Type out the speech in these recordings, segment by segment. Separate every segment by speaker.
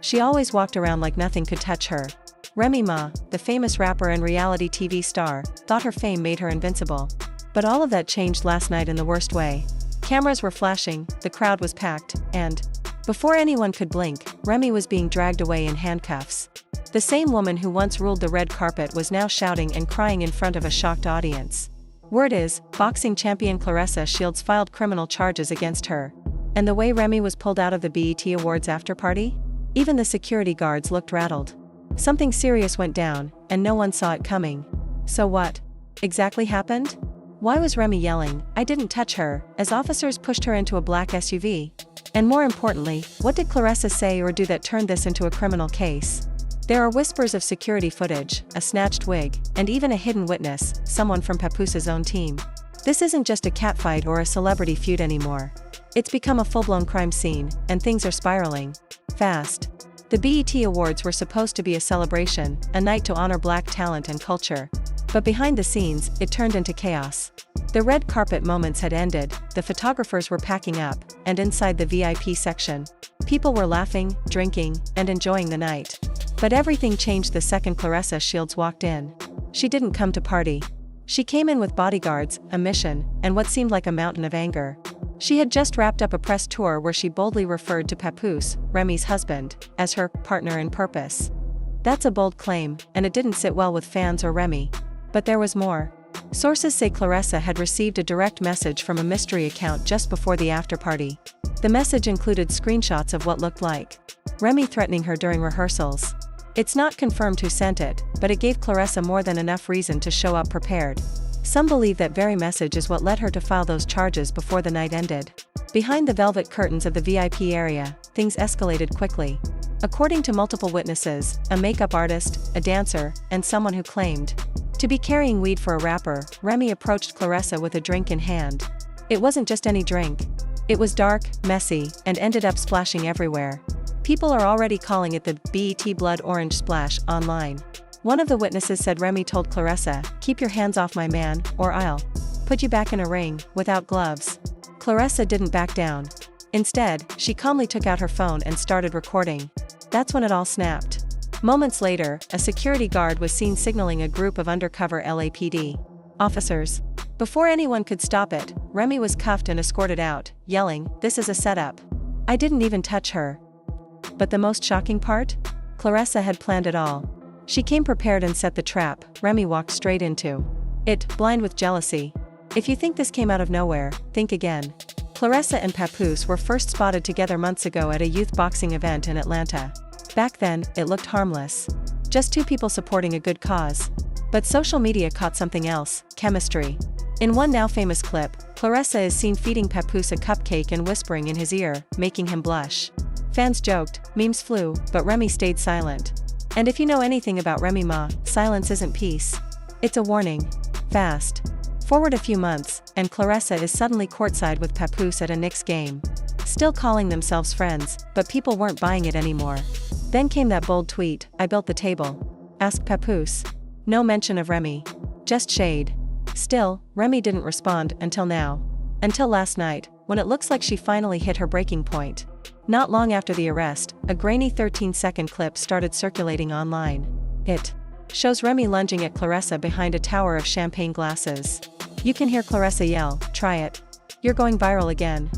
Speaker 1: She always walked around like nothing could touch her. Remy Ma, the famous rapper and reality TV star, thought her fame made her invincible. But all of that changed last night in the worst way. Cameras were flashing, the crowd was packed, and before anyone could blink, Remy was being dragged away in handcuffs. The same woman who once ruled the red carpet was now shouting and crying in front of a shocked audience. Word is, boxing champion Claressa Shields filed criminal charges against her. And the way Remy was pulled out of the BET Awards afterparty? Even the security guards looked rattled. Something serious went down, and no one saw it coming. So what exactly happened? Why was Remy yelling, "I didn't touch her," as officers pushed her into a black SUV? And more importantly, what did Claressa say or do that turned this into a criminal case? There are whispers of security footage, a snatched wig, and even a hidden witness, someone from Papooses' own team. This isn't just a catfight or a celebrity feud anymore. It's become a full-blown crime scene, and things are spiraling fast. The BET Awards were supposed to be a celebration, a night to honor Black talent and culture. But behind the scenes, it turned into chaos. The red carpet moments had ended, the photographers were packing up, and inside the VIP section, people were laughing, drinking, and enjoying the night. But everything changed the second Claressa Shields walked in. She didn't come to party. She came in with bodyguards, a mission, and what seemed like a mountain of anger. She had just wrapped up a press tour where she boldly referred to Papoose, Remy's husband, as her partner in purpose. That's a bold claim, and it didn't sit well with fans or Remy. But there was more. Sources say Claressa had received a direct message from a mystery account just before the afterparty. The message included screenshots of what looked like Remy threatening her during rehearsals. It's not confirmed who sent it, but it gave Claressa more than enough reason to show up prepared. Some believe that very message is what led her to file those charges before the night ended. Behind the velvet curtains of the VIP area, things escalated quickly. According to multiple witnesses, a makeup artist, a dancer, and someone who claimed to be carrying weed for a rapper, Remy approached Claressa with a drink in hand. It wasn't just any drink. It was dark, messy, and ended up splashing everywhere. People are already calling it the BET Blood Orange Splash online. One of the witnesses said Remy told Claressa, "Keep your hands off my man, or I'll put you back in a ring, without gloves." Claressa didn't back down. Instead, she calmly took out her phone and started recording. That's when it all snapped. Moments later, a security guard was seen signaling a group of undercover LAPD officers. Before anyone could stop it, Remy was cuffed and escorted out, yelling, "This is a setup. I didn't even touch her." But the most shocking part? Claressa had planned it all. She came prepared and set the trap Remy walked straight into it, blind with jealousy. If you think this came out of nowhere, think again. Claressa and Papoose were first spotted together months ago at a youth boxing event in Atlanta. Back then, it looked harmless. Just two people supporting a good cause. But social media caught something else: chemistry. In one now famous clip, Claressa is seen feeding Papoose a cupcake and whispering in his ear, making him blush. Fans joked, memes flew, but Remy stayed silent. And if you know anything about Remy Ma, silence isn't peace. It's a warning. Fast forward a few months, and Claressa is suddenly courtside with Papoose at a Knicks game. Still calling themselves friends, but people weren't buying it anymore. Then came that bold tweet, "I built the table." Asked Papoose. No mention of Remy. Just shade. Still, Remy didn't respond until now. Until last night, when it looks like she finally hit her breaking point. Not long after the arrest, a grainy 13-second clip started circulating online. It shows Remy lunging at Claressa behind a tower of champagne glasses. You can hear Claressa yell, "Try it. You're going viral again."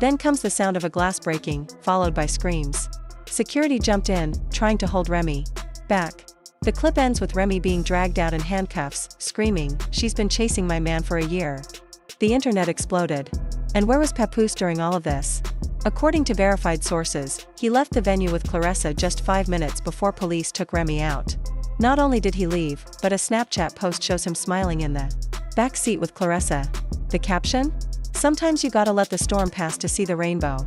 Speaker 1: Then comes the sound of a glass breaking, followed by screams. Security jumped in, trying to hold Remy back. The clip ends with Remy being dragged out in handcuffs, screaming, "She's been chasing my man for a year." The internet exploded. And where was Papoose during all of this? According to verified sources, he left the venue with Claressa just 5 minutes before police took Remy out. Not only did he leave, but a Snapchat post shows him smiling in the back seat with Claressa. The caption? "Sometimes you gotta let the storm pass to see the rainbow."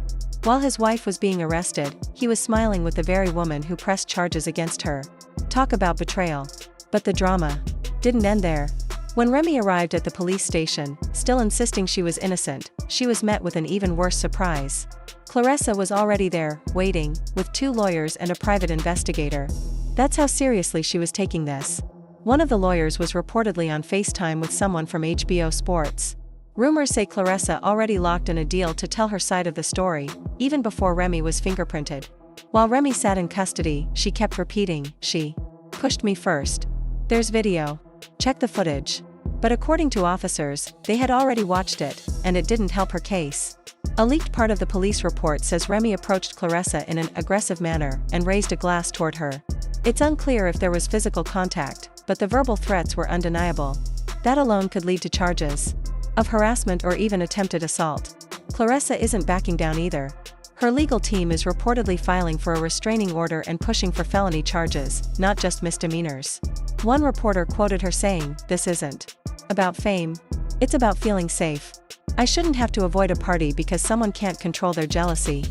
Speaker 1: While his wife was being arrested, he was smiling with the very woman who pressed charges against her. Talk about betrayal. But the drama didn't end there. When Remy arrived at the police station, still insisting she was innocent, she was met with an even worse surprise. Claressa was already there, waiting, with 2 lawyers and a private investigator. That's how seriously she was taking this. One of the lawyers was reportedly on FaceTime with someone from HBO Sports. Rumors say Claressa already locked in a deal to tell her side of the story, even before Remy was fingerprinted. While Remy sat in custody, she kept repeating, "She pushed me first. There's video. Check the footage." But according to officers, they had already watched it, and it didn't help her case. A leaked part of the police report says Remy approached Claressa in an aggressive manner and raised a glass toward her. It's unclear if there was physical contact, but the verbal threats were undeniable. That alone could lead to charges of harassment or even attempted assault. Claressa isn't backing down either. Her legal team is reportedly filing for a restraining order and pushing for felony charges, not just misdemeanors. One reporter quoted her saying, "This isn't about fame. It's about feeling safe. I shouldn't have to avoid a party because someone can't control their jealousy."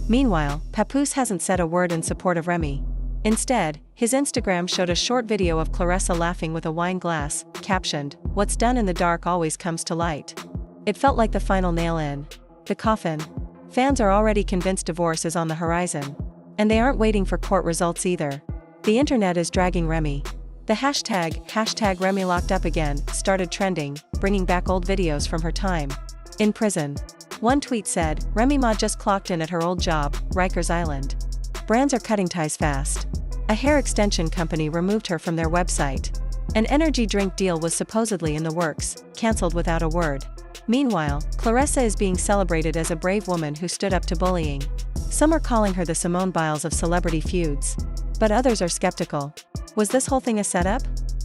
Speaker 1: Meanwhile, Papoose hasn't said a word in support of Remy. Instead, his Instagram showed a short video of Claressa laughing with a wine glass, captioned, "What's done in the dark always comes to light." It felt like the final nail in the coffin. Fans are already convinced divorce is on the horizon. And they aren't waiting for court results either. The internet is dragging Remy. The hashtag Remy locked up again started trending, bringing back old videos from her time in prison. One tweet said, "Remy Ma just clocked in at her old job, Rikers Island." Brands are cutting ties fast. A hair extension company removed her from their website. An energy drink deal was supposedly in the works, cancelled without a word. Meanwhile, Claressa is being celebrated as a brave woman who stood up to bullying. Some are calling her the Simone Biles of celebrity feuds. But others are skeptical. Was this whole thing a setup?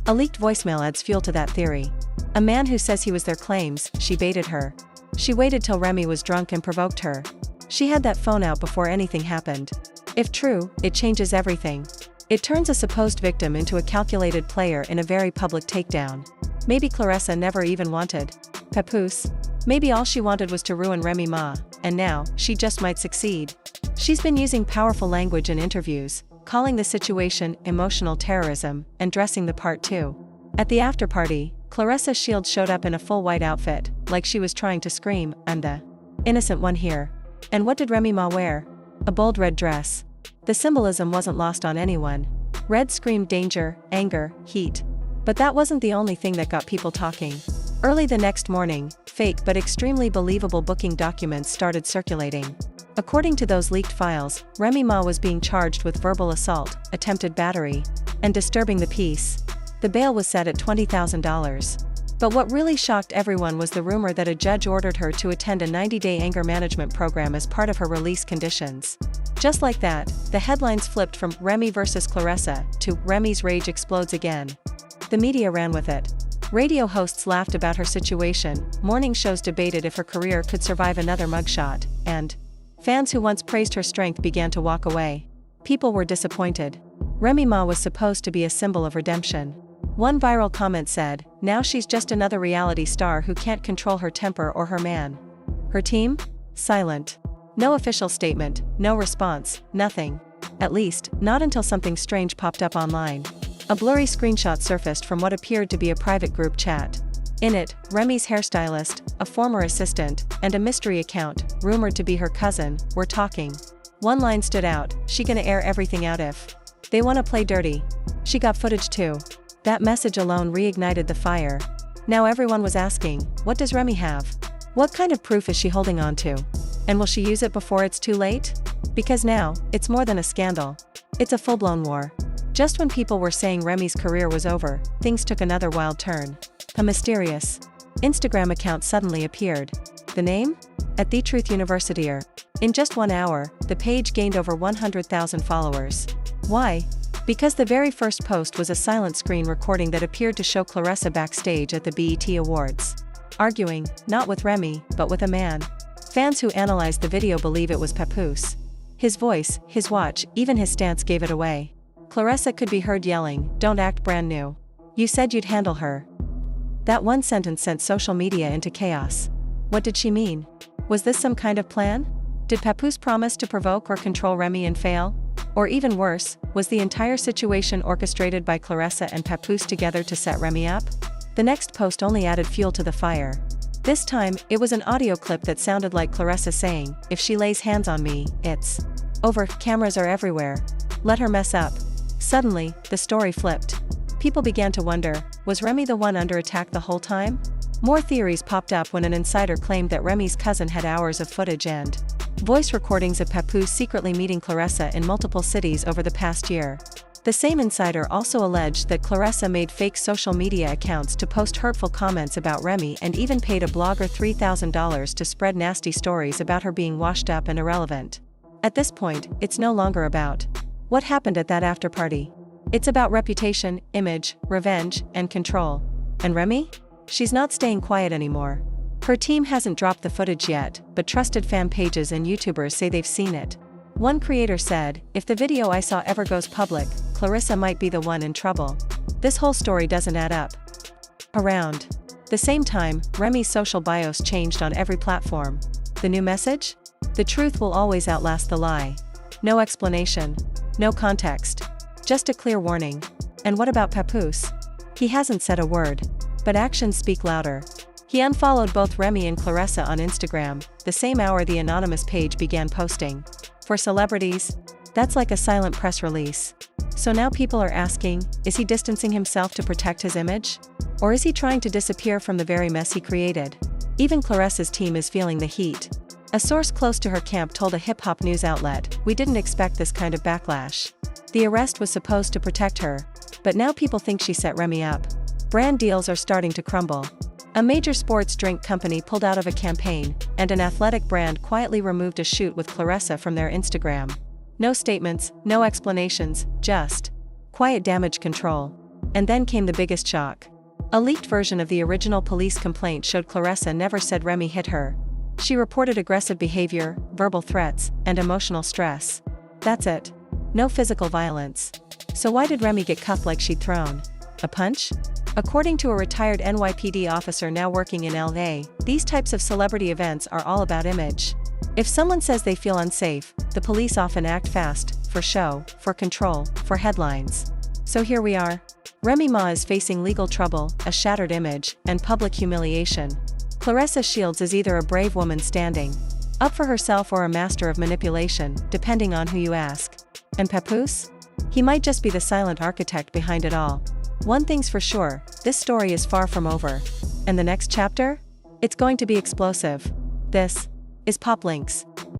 Speaker 1: A leaked voicemail adds fuel to that theory. A man who says he was there claims she baited her. She waited till Remy was drunk and provoked her. She had that phone out before anything happened. If true, it changes everything. It turns a supposed victim into a calculated player in a very public takedown. Maybe Claressa never even wanted Papoose. Maybe all she wanted was to ruin Remy Ma, and now, she just might succeed. She's been using powerful language in interviews, calling the situation emotional terrorism, and dressing the part too. At the afterparty, Claressa Shields showed up in a full white outfit, like she was trying to scream, "I'm the innocent one here." And what did Remy Ma wear? A bold red dress. The symbolism wasn't lost on anyone. Red screamed danger, anger, heat. But that wasn't the only thing that got people talking. Early the next morning, fake but extremely believable booking documents started circulating. According to those leaked files, Remy Ma was being charged with verbal assault, attempted battery, and disturbing the peace. The bail was set at $20,000. But what really shocked everyone was the rumor that a judge ordered her to attend a 90-day anger management program as part of her release conditions. Just like that, the headlines flipped from "Remy vs. Claressa" to "Remy's rage explodes again." The media ran with it. Radio hosts laughed about her situation, morning shows debated if her career could survive another mugshot, and fans who once praised her strength began to walk away. People were disappointed. Remy Ma was supposed to be a symbol of redemption. One viral comment said, "Now she's just another reality star who can't control her temper or her man." Her team? Silent. No official statement, no response, nothing. At least, not until something strange popped up online. A blurry screenshot surfaced from what appeared to be a private group chat. In it, Remy's hairstylist, a former assistant, and a mystery account, rumored to be her cousin, were talking. One line stood out, "She gonna air everything out if they wanna play dirty." She got footage too. That message alone reignited the fire. Now everyone was asking, what does Remy have? What kind of proof is she holding on to? And will she use it before it's too late? Because now, it's more than a scandal. It's a full-blown war. Just when people were saying Remy's career was over, things took another wild turn. A mysterious Instagram account suddenly appeared. The name? At The Truth University. In just 1 hour, the page gained over 100,000 followers. Why? Because the very first post was a silent screen recording that appeared to show Claressa backstage at the BET Awards. Arguing, not with Remy, but with a man. Fans who analyzed the video believe it was Papoose. His voice, his watch, even his stance gave it away. Claressa could be heard yelling, "Don't act brand new. You said you'd handle her." That one sentence sent social media into chaos. What did she mean? Was this some kind of plan? Did Papoose promise to provoke or control Remy and fail? Or even worse, was the entire situation orchestrated by Claressa and Papoose together to set Remy up? The next post only added fuel to the fire. This time, it was an audio clip that sounded like Claressa saying, "If she lays hands on me, it's over. Cameras are everywhere. Let her mess up." Suddenly, the story flipped. People began to wonder, was Remy the one under attack the whole time? More theories popped up when an insider claimed that Remy's cousin had hours of footage and voice recordings of Papoose secretly meeting Claressa in multiple cities over the past year. The same insider also alleged that Claressa made fake social media accounts to post hurtful comments about Remy and even paid a blogger $3,000 to spread nasty stories about her being washed up and irrelevant. At this point, it's no longer about what happened at that after-party. It's about reputation, image, revenge, and control. And Remy? She's not staying quiet anymore. Her team hasn't dropped the footage yet, but trusted fan pages and YouTubers say they've seen it. One creator said, "If the video I saw ever goes public, Claressa might be the one in trouble. This whole story doesn't add up." Around the same time, Remy's social bios changed on every platform. The new message? The truth will always outlast the lie. No explanation. No context. Just a clear warning. And what about Papoose? He hasn't said a word. But actions speak louder. He unfollowed both Remy and Claressa on Instagram, the same hour the anonymous page began posting. For celebrities, that's like a silent press release. So now people are asking, is he distancing himself to protect his image? Or is he trying to disappear from the very mess he created? Even Claressa's team is feeling the heat. A source close to her camp told a hip-hop news outlet, "We didn't expect this kind of backlash." The arrest was supposed to protect her, but now people think she set Remy up. Brand deals are starting to crumble. A major sports drink company pulled out of a campaign, and an athletic brand quietly removed a shoot with Claressa from their Instagram. No statements, no explanations, just quiet damage control. And then came the biggest shock. A leaked version of the original police complaint showed Claressa never said Remy hit her. She reported aggressive behavior, verbal threats, and emotional stress. That's it. No physical violence. So why did Remy get cuffed like she'd thrown a punch? According to a retired NYPD officer now working in LA, these types of celebrity events are all about image. If someone says they feel unsafe, the police often act fast, for show, for control, for headlines. So here we are. Remy Ma is facing legal trouble, a shattered image, and public humiliation. Claressa Shields is either a brave woman standing up for herself or a master of manipulation, depending on who you ask. And Papoose? He might just be the silent architect behind it all. One thing's for sure, this story is far from over. And the next chapter? It's going to be explosive. This is Pop Links.